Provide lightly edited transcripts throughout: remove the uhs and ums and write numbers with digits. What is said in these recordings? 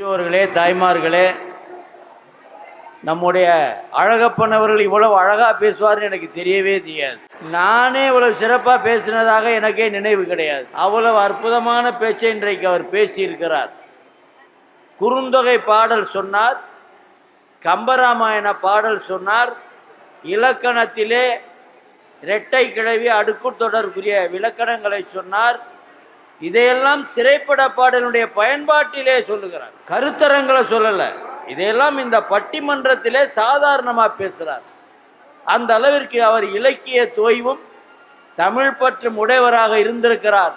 பெரியோர்களே, தாய்மார்களே, நம்முடைய அழகப்பன் அவர்கள் இவ்வளவு அழகாக பேசுவார்னு எனக்கு தெரியவே தெரியாது. நானே இவ்வளவு சிறப்பாக பேசினதாக எனக்கே நினைவு கிடையாது. அவ்வளவு அற்புதமான பேச்சை இன்றைக்கு அவர் பேசியிருக்கிறார். குறுந்தொகை பாடல் சொன்னார், கம்பராமாயண பாடல் சொன்னார், இலக்கணத்திலே இரட்டை கிழவி அடுக்கு தொடர்புரிய விளக்கணங்களை சொன்னார். இதையெல்லாம் திரைப்பட பாடலுடைய பயன்பாட்டிலே சொல்லுகிறார், கருத்தரங்களை சொல்லலை. இதையெல்லாம் இந்த பட்டிமன்றத்திலே சாதாரணமாக பேசுகிறார். அந்த அளவிற்கு அவர் இலக்கிய தோய்வும் தமிழ் பற்றும் உடையவராக இருக்கிறார்.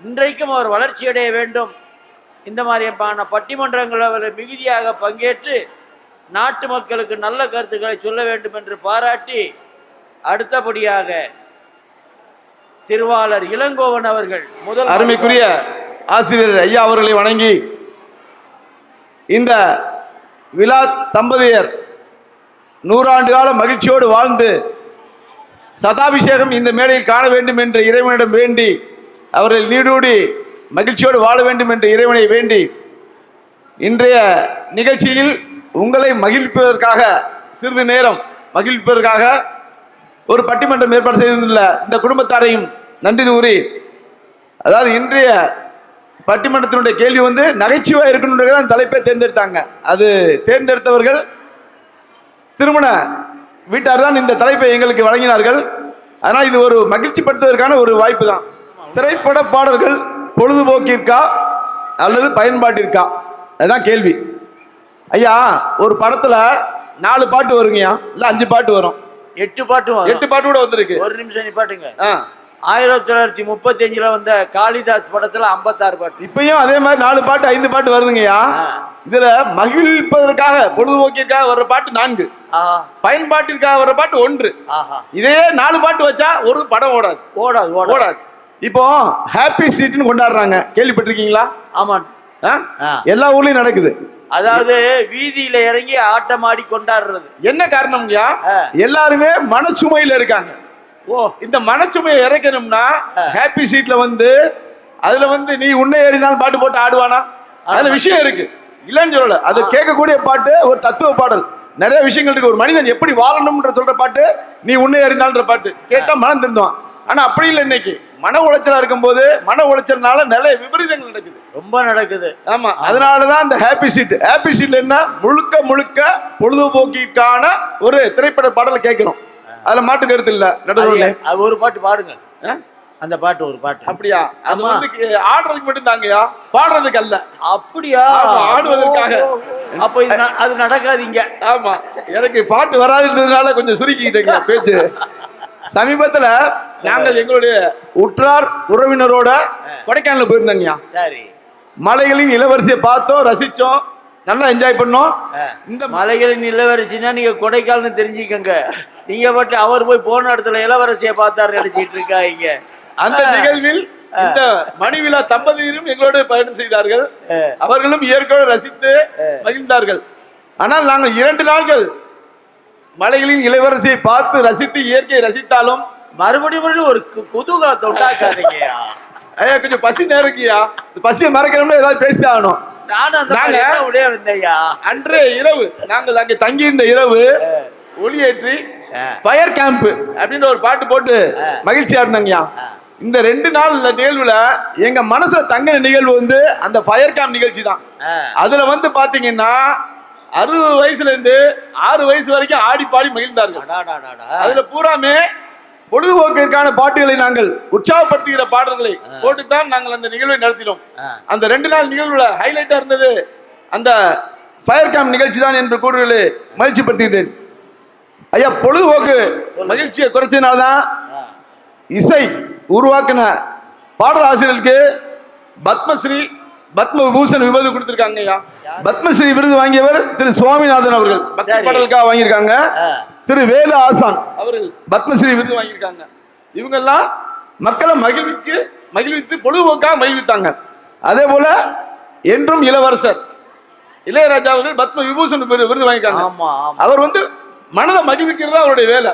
இன்றைக்கும் அவர் வளர்ச்சியடைய வேண்டும். இந்த மாதிரியான பட்டிமன்றங்களில் அவர் மிகுதியாக பங்கேற்று நாட்டு மக்களுக்கு நல்ல கருத்துக்களை சொல்ல வேண்டும் என்று பாராட்டி, அடுத்தபடியாக திருவாளர் இளங்கோவன் அவர்கள் முதல் அருமைக்குரிய ஆசிரியர் ஐயா அவர்களை வணங்கி, இந்த விழா தம்பதியர் 100 ஆண்டு கால மகிழ்ச்சியோடு வாழ்ந்து சதாபிஷேகம் இந்த மேடையில் காண வேண்டும் என்று இறைவனிடம் வேண்டி, அவர்கள் நீடூடி மகிழ்ச்சியோடு வாழ வேண்டும் என்று இறைவனை வேண்டி, இன்றைய நிகழ்ச்சியில் உங்களை மகிழ்ப்பதற்காக, சிறிது நேரம் மகிழ்ப்பதற்காக ஒரு பட்டிமன்றம் ஏற்பாடு செய்துள்ள இந்த குடும்பத்தாரையும் நன்றி கூறி, அதாவது இன்றைய பட்டிமன்றத்தினுடைய கேள்வி நகைச்சுவை இருக்கணுன்றத தலைப்பை தேர்ந்தெடுத்தாங்க. அது தேர்ந்தெடுத்தவர்கள் திருமண வீட்டார் தான் இந்த தலைப்பை எங்களுக்கு வழங்கினார்கள். அதனால் இது ஒரு மகிழ்ச்சி படுத்துவதற்கான ஒரு வாய்ப்பு தான். திரைப்பட பாடல்கள் பொழுதுபோக்கிற்கா அல்லது பயன்பாட்டிற்கா? அதுதான் கேள்வி. ஐயா, ஒரு படத்துல 4 பாட்டு வருங்கய்யா, இல்ல 5 பாட்டு வரும், 8 பாட்டு கூட வந்திருக்கு. ஒரு நிமிஷம் நிப்பாட்டுங்க. 1935 வந்த காளிதாஸ் படத்துல 56 பாட்டு. இப்பயும் அதே மாதிரி 4 பாட்டு 5 பாட்டு வருதுங்கய்யா. இதுல மகிழ்ப்பதற்காக பொழுதுபோக்கிற்காக வர்ற பாட்டு 4, பயன்பாட்டிற்காக வர்ற பாட்டு 1. இதே 4 பாட்டு வச்சா ஒரு படம் ஓடாது. இப்போ ஹாப்பி ஸ்ட்ரீட்னு கொண்டாடுறாங்க, கேள்விப்பட்டிருக்கீங்களா? ஆமா, எல்லா ஊர்லயும் நடக்குது. அதாவது வீதியில இறங்கி ஆட்டம் ஆடி கொண்டாடுறது. என்ன காரணம்யா? எல்லாருமே மனச்சுமையில இருக்காங்க. இந்த மனச்சுமையை இறக்கணும்னா ஹாப்பி ஸ்ட்ரீட்ல அதுல நீ உன்னை ஏறினாலும் பாட்டு போட்டு ஆடுவானா? அதுல விஷயம் இருக்கு, இல்லன்னு சொல்லல. அது கேட்கக்கூடிய பாட்டு ஒரு தத்துவ பாடல், நிறைய விஷயங்கள் இருக்கு. ஒரு மனிதன் எப்படி வாழணும்ன்ற சொல்ற பாட்டு நீ உன்னை ஏறினால்ன்ற பாட்டு கேட்டா மனம் திருந்துவான். ஆனா அப்படி இல்லை. இன்னைக்கு மன உளைச்சலா இருக்கும் போது, மன உளைச்சல்னால நிறைய விபரீதங்கள் நடக்குது, ரொம்ப நடக்குது. ஆமா, அதனாலதான் இந்த ஹாப்பி ஸ்ட்ரீட்ல என்ன முழுக்க பொழுதுபோக்கிற்கான ஒரு திரைப்பட பாடலை கேட்கிறோம். அதுல மாட்டு கருத்து இல்ல. அது ஒரு பாட்டு பாடுங்க, அந்த பாட்டு ஒரு பாட்டு. அப்படியா? அது ஆடுறதுக்கு மட்டும் தாங்கயா, பாடுறதுக்கு அல்ல. அப்படியா? ஆடுவதற்காக. அப்ப அது நடக்காதீங்க. ஆமா, எனக்கு பாட்டு வராதுன்றதுனால கொஞ்சம் சுருக்கிக்கிட்டீங்க பேச்சு. சமீபத்துல நாங்கள் எங்களுடைய உற்றார் உறவினரோட கொடைக்கானல் போயிருந்தோங்கய்யா. சரி, மலைகளின் இளவரசியை பார்த்தோம், ரசிச்சோம், நல்லா என்ஜாய் பண்ணோம். இந்த மலைகளின் இளவரசினா நீங்க கொடைக்கானல் தெரிஞ்சுக்கங்க. நீங்க பட்டு அவர் போய் போன இடத்துல இளவரசியை பார்த்தாரு நினைச்சிட்டு இருக்காங்க. அந்த நிகழ்வில் இந்த மணிவிழா தம்பதியரும் எங்களோடு பயணம் செய்தார்கள். அவர்களும் இயற்கையோடு ரசித்து மகிழ்ந்தார்கள். ஆனால் நாங்கள் 2 நாட்கள் மலைகளின் இளவரசியை பார்த்து ரசித்து இயற்கையை ரசித்தாலும் மறுபடியும் ஒரு குதூகலத்தை உண்டாக்காதீங்க. கொஞ்சம் பசி நேரக்கியா, பசியை மறக்கணும்னு ஏதாவது பேசி ஆகணும். அன்றைய இரவு நாங்கள் அங்கே தங்கியிருந்த இரவு ஒளியேற்றி ஃபயர் கேம்ப் அப்படின்னு ஒரு பாட்டு போட்டு மகிழ்ச்சியா இருந்தாங்கய்யா. இந்த 2 நாள் நிகழ்வுல எங்க மனசுல தங்கின நிகழ்வு அந்த ஃபயர் கேம்ப் நிகழ்ச்சி தான். அதுல பாத்தீங்கன்னா 60 வயசுல இருந்து 6 வயசு வரைக்கும் ஆடி பாடி மகிழ்ந்தார்கள். அதுல பூராமே பொழுதுபோக்கிற்கான பாட்டுகளை நாங்கள் உற்சாகப்படுத்துகிற பாடல்களை போட்டுத்தான் நாங்கள் அந்த நிகழ்வை நடத்தினோம். அந்த 2 நாள் நிகழ்வுல ஹைலைட்டா இருந்தது அந்த ஃபயர் கேம்ப் நிகழ்ச்சி தான் என்று கூறுகளை மகிழ்ச்சி படுத்துகிறேன். ஐயா, பொழுதுபோக்கு மகிழ்ச்சியை குறைச்சதுனால்தான் இசை உருவாக்கின பாடல் ஆசிரியர்களுக்கு பத்மஸ்ரீ பத்ம விபூஷன் விருது கொடுத்திருக்காங்க. ஐயா, பத்மஸ்ரீ விருது வாங்கியவர் திரு சுவாமிநாதன் அவர்கள் பக்தி பாடலுக்காக வாங்கியிருக்காங்க. திரு வேலு ஆசான் அவர்கள் பத்மஸ்ரீ விருது வாங்கியிருக்காங்க. இவங்க எல்லாம் மக்களை மகிழ்வித்து பொழுதுபோக்காக மகிழ்வித்தாங்க. அதே போல என்றும் இளவரசர் இளையராஜா அவர்கள் பத்ம விபூஷன் விருது வாங்கியிருக்காங்க. அவர் மனதை மகிழ்விக்கிறதா அவருடைய வேலை.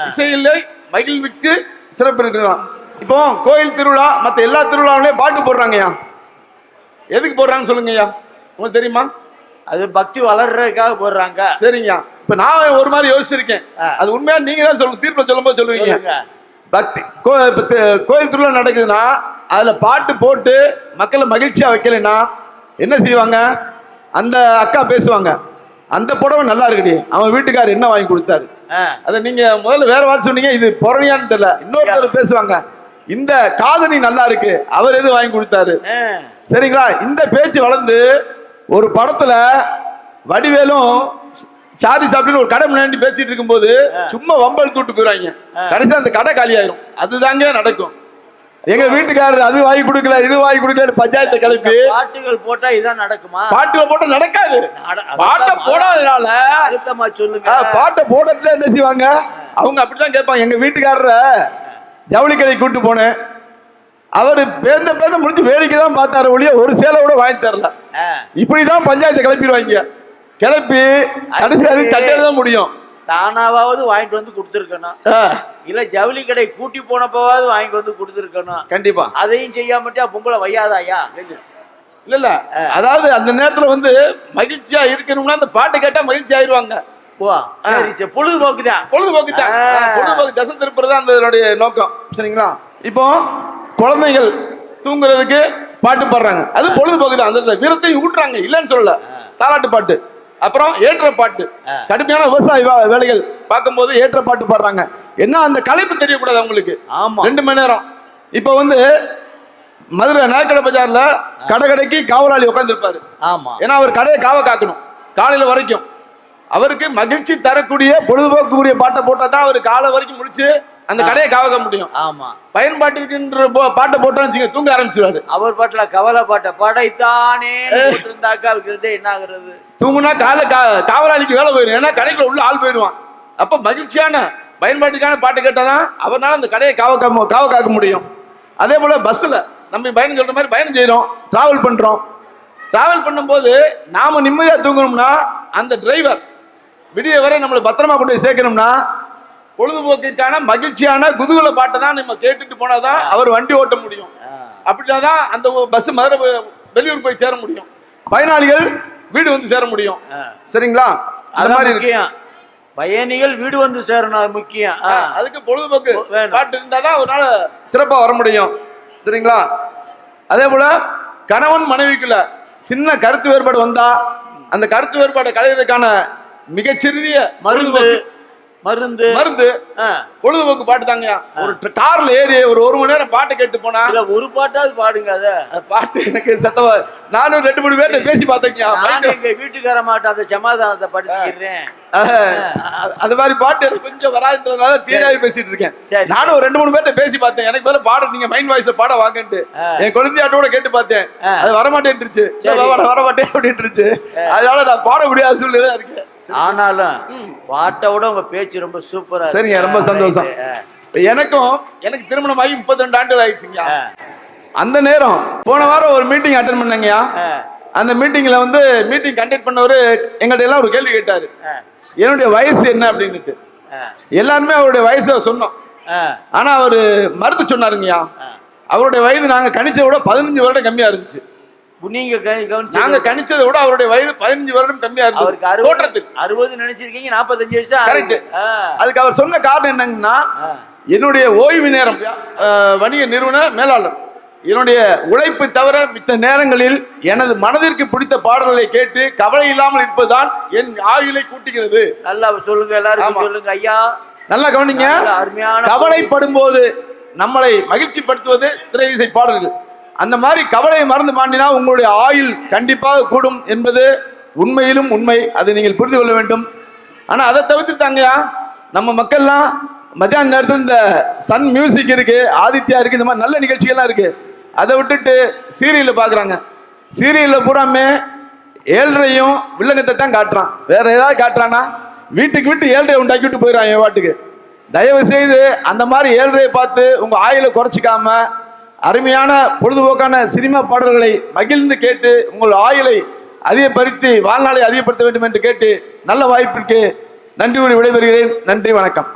இசையில்லை மகிழ்விக்கு சிறப்பு இருக்குதான். இப்போ கோயில் திருவிழா மற்ற எல்லா திருவிழாவிலையும் பாட்டு போடுறாங்கய்யா. எதுக்கு போடுறாங்கன்னு சொல்லுங்க ஐயா, உங்களுக்கு தெரியுமா? அது பக்தி வளர்றதுக்காக போடுறாங்க. சரிங்க, இப்ப நான் ஒரு மாதிரி யோசிச்சிருக்கேன். அது உண்மையா நீங்க தான் சொல்லணும், தீர்ப்பு சொல்லும்போது சொல்லுவீங்க. பக்தி கோயில் திருவிழா நடக்குதுன்னா அதுல பாட்டு போட்டு மக்களை மகிழ்ச்சியா வைக்கலைன்னா என்ன செய்வாங்க? அந்த அக்கா பேசுவாங்க, அந்த புடவை நல்லா இருக்குடி, அவன் வீட்டுக்காரர் என்ன வாங்கி கொடுத்தாரு. அதை நீங்க முதல்ல வேற வார்த்தை சொன்னீங்க, இது புறணியான்னு தெரியல. இன்னொருத்தர் பேசுவாங்க, இந்த காதணி நல்லா இருக்கு, அவர் எது வாங்கி கொடுத்தாரு. சரிங்களா? இந்த பேச்சு வளர்ந்து ஒரு படத்துல வடிவேலும் சாரி சாப்பிட்டு ஒரு கடை முன்னாடி பேசிட்டு இருக்கும்போது சும்மா வம்பல் தூட்டு போயிடுவாங்க, கடைசியா அந்த கடை காலியாயிரும். அதுதாங்க நடக்கும். எங்க வீட்டுக்காரர் அது வாங்கி கொடுக்கல, இது வாங்கி கொடுக்கல, பஞ்சாயத்தை கிளப்பி பாட்டுகள் போட்டா இதான் நடக்குமா? பாட்டுகள் போட்டா நடக்காது. பாட்டை போடாதனால அழுத்தமா சொல்லுங்க. பாட்டை போடத்துல என்ன செய்வாங்க? அவங்க அப்படிதான் கேட்பாங்க. எங்க வீட்டுக்காரரை ஜவுளி கடை கூட்டு போனேன், அவரு பேந்த முடிஞ்சு வேடிக்கை தான் பார்த்தாரு ஒழிய ஒரு சேலை கூட வாங்கி தரல. இப்படிதான் பஞ்சாயத்தை கிளப்பிடுவாங்க. கிளப்பி கடைசி அது சட்டையில தான் முடியும். தானாவது வாங்கிட்டு வந்து கொடுத்துருக்கணும், இல்ல ஜவுளி கடை கூட்டி போனப்பவாவது வாங்கிட்டு வந்து கொடுத்துருக்கணும். கண்டிப்பா அதையும் செய்யாமட்டா பொங்கலை வையாதாயா? இல்ல இல்ல, அதாவது அந்த நேரத்துல வந்து மகிழ்ச்சியா இருக்கணும்னா அந்த பாட்டை கேட்டா மகிழ்ச்சி ஆயிருவாங்க. பொழுதுபோக்கு தான், பொழுதுபோக்கு தசை திருப்புறது அந்த நோக்கம். சரிங்களா? இப்போ குழந்தைகள் தூங்குறதுக்கு பாட்டு பாடுறாங்க, அது பொழுதுபோக்கு தான். அந்த வீரத்தை ஊட்டுறாங்க, இல்லைன்னு சொல்லல. தாலாட்டு பாட்டு, அப்புறம் ஏற்ற பாட்டு, கடுமையான விவசாய வேலைகள் பார்க்கும்போது ஏற்ற பாட்டு பாடுறாங்க. என்ன அந்த களைப்பு தெரியக்கூடாது அவங்களுக்கு. 2 மணி நேரம். இப்ப வந்து மதுரை நாயக்கடை பஜார்ல கடைக்கு காவலாளி உட்கார்ந்து இருப்பாரு. ஏன்னா அவர் கடையை காக்கணும் காலையில வரைக்கும். அவருக்கு மகிழ்ச்சி தரக்கூடிய பொழுதுபோக்குரிய பாட்டை போட்டா தான் அவர் காலை வரைக்கும் முடிச்சு அந்த கடையை காக்க முடியும். பயன்பாட்டுக்கு பாட்டை போட்டோம்னு தூங்க ஆரம்பிச்சிருவாரு. அவர் பாட்டுல கவலை பாட்டை படைத்தானே என்ன ஆகுறது? தூங்குனா காவலாளிக்கு வேலை போயிடும், ஏன்னா கடைக்குள்ள உள்ள ஆள் போயிடுவான். அப்ப மகிழ்ச்சியான பயன்பாட்டுக்கான பாட்டு கேட்டாதான் அவரால் அந்த கடையை காக்க முடியும். அதே போல பஸ்ல நம்ம பயணம் சொல்ற மாதிரி பயணம் செய்யறோம், டிராவல் பண்றோம். டிராவல் பண்ணும்போது நாம நிம்மதியா தூங்கணும்னா அந்த டிரைவர் விடிய வரை நம்மளை பத்திரமா கொண்டு போய் சேர்க்கணும்னா பொழுதுபோக்கிற்கான மகிழ்ச்சியான குதூகல பாட்டை தான் நம்ம கேட்டுட்டு போனாதான் அவர் வண்டி ஓட்ட முடியும். அப்படின்னாதான் அந்த பஸ் மதுரை வெளியூர் போய் சேர முடியும், பயனாளிகள் வீடு வந்து சேர முடியும். சரிங்களா? அது மாதிரி முக்கியம், பயணிகள் வீடு வந்து சேரணும் முக்கியம். அதுக்கு பொழுதுபோக்கு பாட்டு இருந்தாதான் ஒரு நாள் சிறப்பா வர முடியும். சரிங்களா? அதே போல கணவன் மனைவிக்குள்ள சின்ன கருத்து வேறுபாடு வந்தா அந்த கருத்து வேறுபாடை களைவதற்கான மிகச்சிறிய மருந்து பொழுதுபோக்கு பாட்டு தாங்க. ஒரு கார்ல ஏறி ஒரு மணி நேரம் பாட்டு கேட்டு போனா ஒரு பாட்டாவது பாடுங்க. அத பாட்டு எனக்கு சத்தவா நானும் 2-3 பேர்ட்ட பேசி பார்த்தேன். எங்க வீட்டுக்கார மாட்டேன் அந்த சமாதானத்தை படிச்சுக்கிறேன். அது மாதிரி பாட்டு எனக்கு கொஞ்சம் வராதுன்றதுனால தீராவி பேசிட்டு இருக்கேன். நானும் ஒரு 2-3 பேர்ட்ட பேசி பார்த்தேன், எனக்கு மேல பாட நீங்க மைண்ட் வாய்ஸ் பாட வாங்கன்ட்டு என் குழந்தையாட்டோட கேட்டு பார்த்தேன். அது வரமாட்டேன்ருச்சு, வரமாட்டேன் அப்படின்ட்டு. அதனால நான் பாட முடியாத சூழ்நிலை இருக்கேன். ஆனாலும் பாட்டை விட உங்க பேச்சு ரொம்ப சூப்பரா. சரிங்க, ரொம்ப சந்தோஷம். எனக்கு திருமணம் ஆகி 32 ஆண்டுகள் ஆயிடுச்சுங்க. அந்த நேரம் போன வாரம் ஒரு மீட்டிங் அட்டென்ட் பண்ணேங்கய்யா. அந்த மீட்டிங்ல வந்து மீட்டிங் கண்டக்ட் பண்ணவரு எங்கள்கிட்ட எல்லாம் ஒரு கேள்வி கேட்டாரு, என்னுடைய வயசு என்ன அப்படின்னுட்டு. எல்லாருமே அவருடைய வயசை சொன்னோம். ஆனா அவரு மறுத்து சொன்னாருங்கய்யா, அவருடைய வயது நாங்க கணிச்சதை விட 15 வருடம் கம்மியா இருந்துச்சு. நீங்க நாங்க கணிச்சதை விட அவருடைய வயது 15 வருடம் கம்மியா இருக்கு. அவருக்கு 60 நினைச்சிருக்கீங்க, 45 வயசு. அதுக்கு அவர் சொன்ன காரணம் என்னங்கன்னா, என்னுடைய ஓய்வு நேரம் வணிக நிறுவன மேலாளர், என்னுடைய உழைப்பு தவிர மித்த நேரங்களில் எனது மனதிற்கு பிடித்த பாடல்களை கேட்டு கவலை இல்லாமல் இருப்பதுதான் என் ஆயுளை கூட்டுகிறது. நல்லா சொல்லுங்க, எல்லாரும் சொல்லுங்க ஐயா, நல்லா கவனிங்க. கவலைப்படும் போது நம்மளை மகிழ்ச்சிப்படுத்துவது திரை இசை பாடல்கள். அந்த மாதிரி கவலையை மறந்து மாண்டினா உங்களுடைய ஆயுள் கண்டிப்பாக கூடும் என்பது உண்மையிலும் உண்மை. அதை நீங்கள் புரிந்து கொள்ள வேண்டும். ஆனா அதை தவிர்த்துட்டாங்கயா, நம்ம மக்கள்லாம் மத்தியான நேரத்தில் இந்த சன் மியூசிக் இருக்கு, ஆதித்யா இருக்கு, இந்த மாதிரி நல்ல நிகழ்ச்சிகள்லாம் இருக்கு, அதை விட்டுட்டு சீரியல்ல பாக்குறாங்க. சீரியல்ல பூராமே ஏழ்றையும் வில்லங்கத்தை தான் காட்டுறான். வேற ஏதாவது காட்டுறானா வீட்டுக்கு வீட்டு ஏழ்றையை உண்டாக்கி விட்டு போயிடறான் என் வாட்டுக்கு. தயவு செய்து அந்த மாதிரி ஏழ்றையை பார்த்து உங்க ஆயுளை குறைச்சிக்காம அருமையான பொழுதுபோக்கான சினிமா பாடல்களை மகிழ்ந்து கேட்டு உங்கள் ஆயுளை அதிகப்படுத்தி வாழ்நாளை அதிகப்படுத்த வேண்டும் என்று கேட்டு நல்ல வாய்ப்பிற்கு நன்றி கூறி விடைபெறுகிறேன். நன்றி, வணக்கம்.